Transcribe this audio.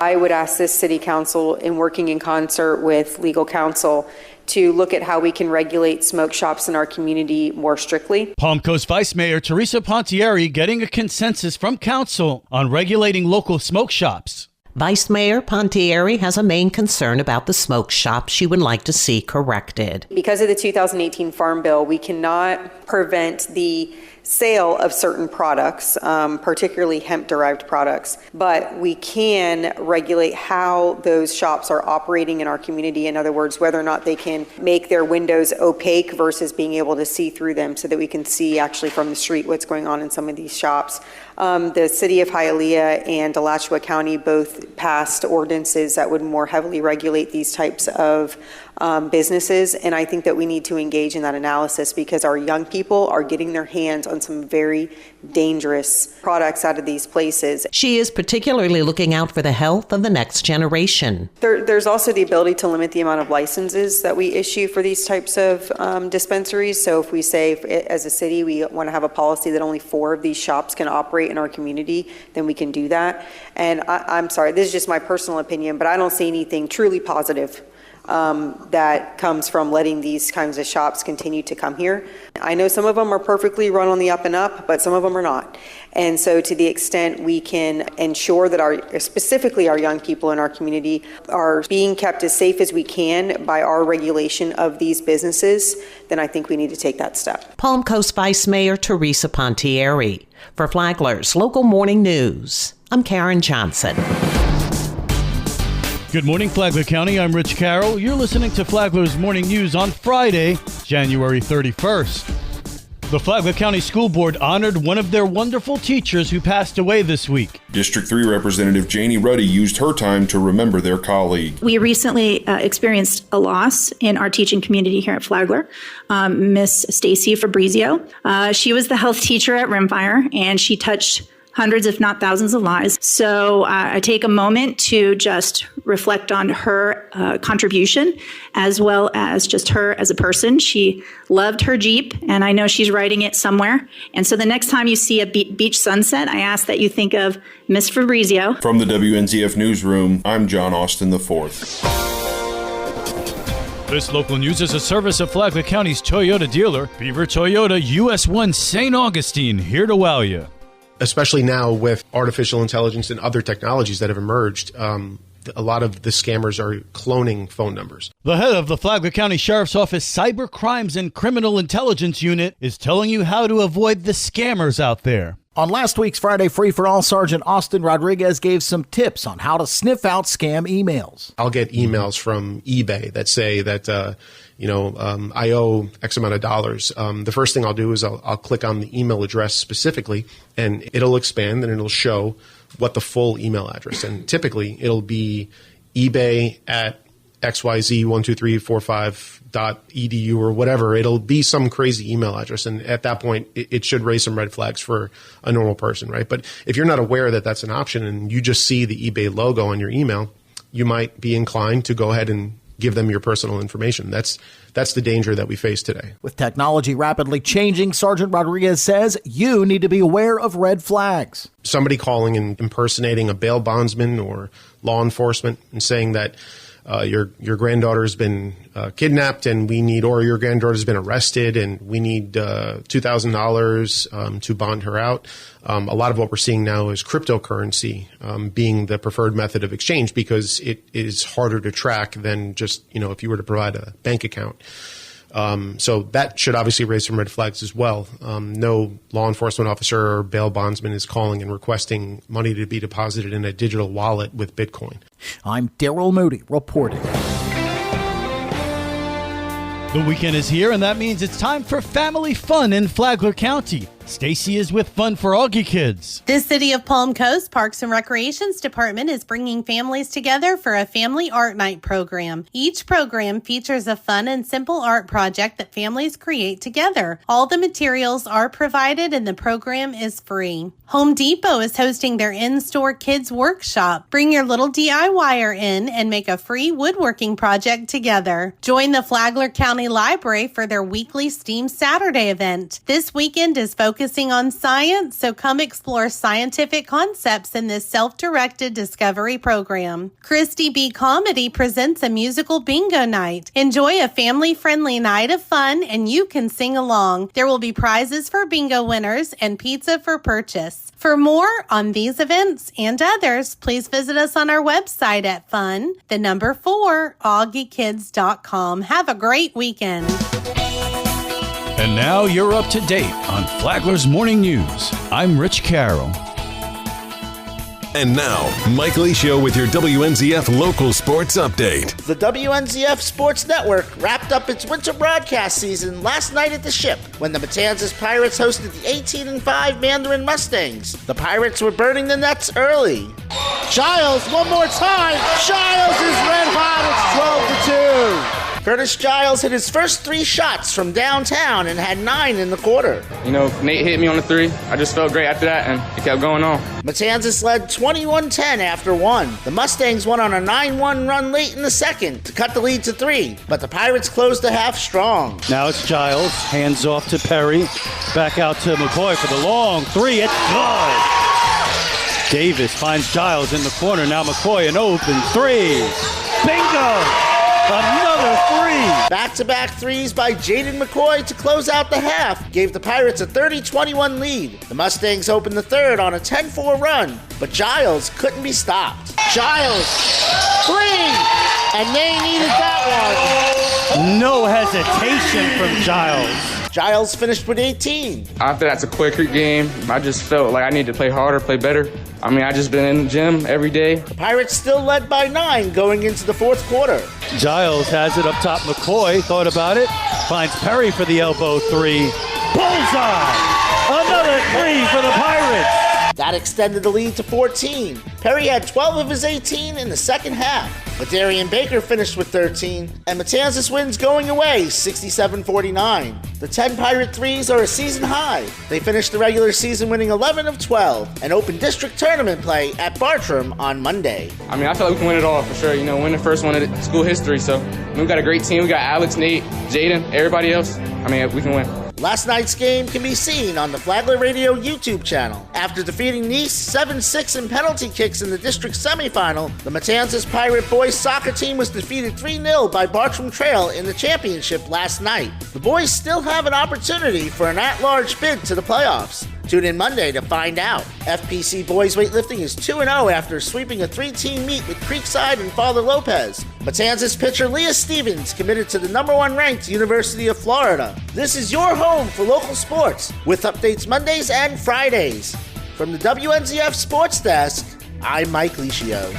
I would ask this city council, in working in concert with legal counsel, to look at how we can regulate smoke shops in our community more strictly. Palm Coast Vice Mayor Teresa Pontieri getting a consensus from council on regulating local smoke shops. Vice Mayor Pontieri has a main concern about the smoke shops she would like to see corrected. Because of the 2018 Farm Bill, we cannot prevent the sale of certain products, particularly hemp-derived products, but we can regulate how those shops are operating in our community. In other words, whether or not they can make their windows opaque versus being able to see through them so that we can see actually from the street what's going on in some of these shops. The city of Hialeah and Alachua County both passed ordinances that would more heavily regulate these types of businesses, and I think that we need to engage in that analysis because our young people are getting their hands on some very dangerous products out of these places. She is particularly looking out for the health of the next generation. There's also the ability to limit the amount of licenses that we issue for these types of dispensaries. So if we say, as a city, we want to have a policy that only 4 of these shops can operate in our community, then we can do that. And I'm sorry, this is just my personal opinion, but I don't see anything truly positive that comes from letting these kinds of shops continue to come here. I know some of them are perfectly run on the up and up, but some of them are not. And so to the extent we can ensure that specifically our young people in our community are being kept as safe as we can by our regulation of these businesses, then I think we need to take that step. Palm Coast Vice Mayor Teresa Pontieri. For Flagler's Local Morning News, I'm Karen Johnson. Good morning, Flagler County. I'm Rich Carroll. You're listening to Flagler's Morning News on Friday, January 31st. The Flagler County School Board honored one of their wonderful teachers who passed away this week. District 3 Representative Janie Ruddy used her time to remember their colleague. We recently experienced a loss in our teaching community here at Flagler. Miss Stacy Fabrizio. She was the health teacher at Rimfire, and she touched hundreds, if not thousands of lives. So I take a moment to just reflect on her contribution, as well as just her as a person. She loved her Jeep, and I know she's riding it somewhere. And so the next time you see a beach sunset, I ask that you think of Miss Fabrizio. From the WNZF Newsroom, I'm John Austin IV. This local news is a service of Flagler County's Toyota dealer, Beaver Toyota, US 1 St. Augustine, here to wow you. Especially now with artificial intelligence and other technologies that have emerged, a lot of the scammers are cloning phone numbers. The head of the Flagler County Sheriff's Office Cyber Crimes and Criminal Intelligence Unit is telling you how to avoid the scammers out there. On last week's Friday Free for All, Sergeant Austin Rodriguez gave some tips on how to sniff out scam emails. I'll get emails from eBay that say that, I owe X amount of dollars. The first thing I'll do is I'll click on the email address specifically, and it'll expand and it'll show what the full email address. And typically it'll be eBay at xyz12345.edu or whatever. It'll be some crazy email address. And at that point, it should raise some red flags for a normal person, right? But if you're not aware that that's an option and you just see the eBay logo on your email, you might be inclined to go ahead and give them your personal information. That's the danger that we face today. With technology rapidly changing, Sergeant Rodriguez says you need to be aware of red flags. Somebody calling and impersonating a bail bondsman or law enforcement and saying that your granddaughter's been kidnapped and or your granddaughter's been arrested and we need $2,000 to bond her out. A lot of what we're seeing now is cryptocurrency being the preferred method of exchange because it is harder to track than just, if you were to provide a bank account. So that should obviously raise some red flags as well. No law enforcement officer or bail bondsman is calling and requesting money to be deposited in a digital wallet with Bitcoin. I'm Daryl Moody reporting. The weekend is here, and that means it's time for family fun in Flagler County. Stacy is with Fun for Augie Kids. The City of Palm Coast Parks and Recreations Department is bringing families together for a family art night program. Each program features a fun and simple art project that families create together. All the materials are provided and the program is free. Home Depot is hosting their in-store kids workshop. Bring your little DIYer in and make a free woodworking project together. Join the Flagler County Library for their weekly STEAM Saturday event. This weekend is focused focusing on science, so come explore scientific concepts in this self-directed discovery program. Christy B. Comedy presents a musical bingo night. Enjoy a family-friendly night of fun, and you can sing along. There will be prizes for bingo winners and pizza for purchase. For more on these events and others, please visit us on our website at fun4augiekids.com. Have a great weekend. And now you're up to date on Flagler's Morning News. I'm Rich Carroll. And now, Mike Licio with your WNZF local sports update. The WNZF Sports Network wrapped up its winter broadcast season last night at the Ship when the Matanzas Pirates hosted the 18-5 Mandarin Mustangs. The Pirates were burning the nets early. Giles, one more time. Giles is red hot. It's 12-2. Curtis Giles hit his first 3 shots from downtown and had 9 in the quarter. You know, Nate hit me on the 3. I just felt great after that, and it kept going on. Matanzas led 21-10 after 1. The Mustangs went on a 9-1 run late in the second to cut the lead to 3, but the Pirates closed the half strong. Now it's Giles, hands off to Perry, back out to McCoy for the long 3. It's good. Davis finds Giles in the corner. Now McCoy, an open 3. Bingo! Another 3! Back-to-back threes by Jaden McCoy to close out the half gave the Pirates a 30-21 lead. The Mustangs opened the third on a 10-4 run, but Giles couldn't be stopped. Giles, 3! And they needed that one. No hesitation from Giles. Giles finished with 18. After that's a quick game, I just felt like I needed to play harder, play better. I mean, I just been in the gym every day. The Pirates still led by 9 going into the fourth quarter. Giles has it up top. McCoy thought about it. Finds Perry for the elbow 3. Bullseye! Another 3 for the Pirates. That extended the lead to 14. Perry had 12 of his 18 in the second half. But Darian Baker finished with 13, and Matanzas wins going away 67-49. The 10 Pirate threes are a season high. They finished the regular season winning 11 of 12 and open district tournament play at Bartram on Monday. I mean, I feel like we can win it all for sure. You know, win the first one in school history. So we got a great team. We got Alex, Nate, Jaden, everybody else. I mean, we can win. Last night's game can be seen on the Flagler Radio YouTube channel. After defeating Nice 7-6 in penalty kicks in the district semifinal, the Matanzas Pirate boys soccer team was defeated 3-0 by Bartram Trail in the championship last night. The boys still have an opportunity for an at-large bid to the playoffs. Tune in Monday to find out. FPC Boys Weightlifting is 2-0 after sweeping a 3-team meet with Creekside and Father Lopez. Matanzas pitcher Leah Stevens committed to the #1 ranked University of Florida. This is your home for local sports, with updates Mondays and Fridays. From the WNZF Sports Desk, I'm Mike Licio.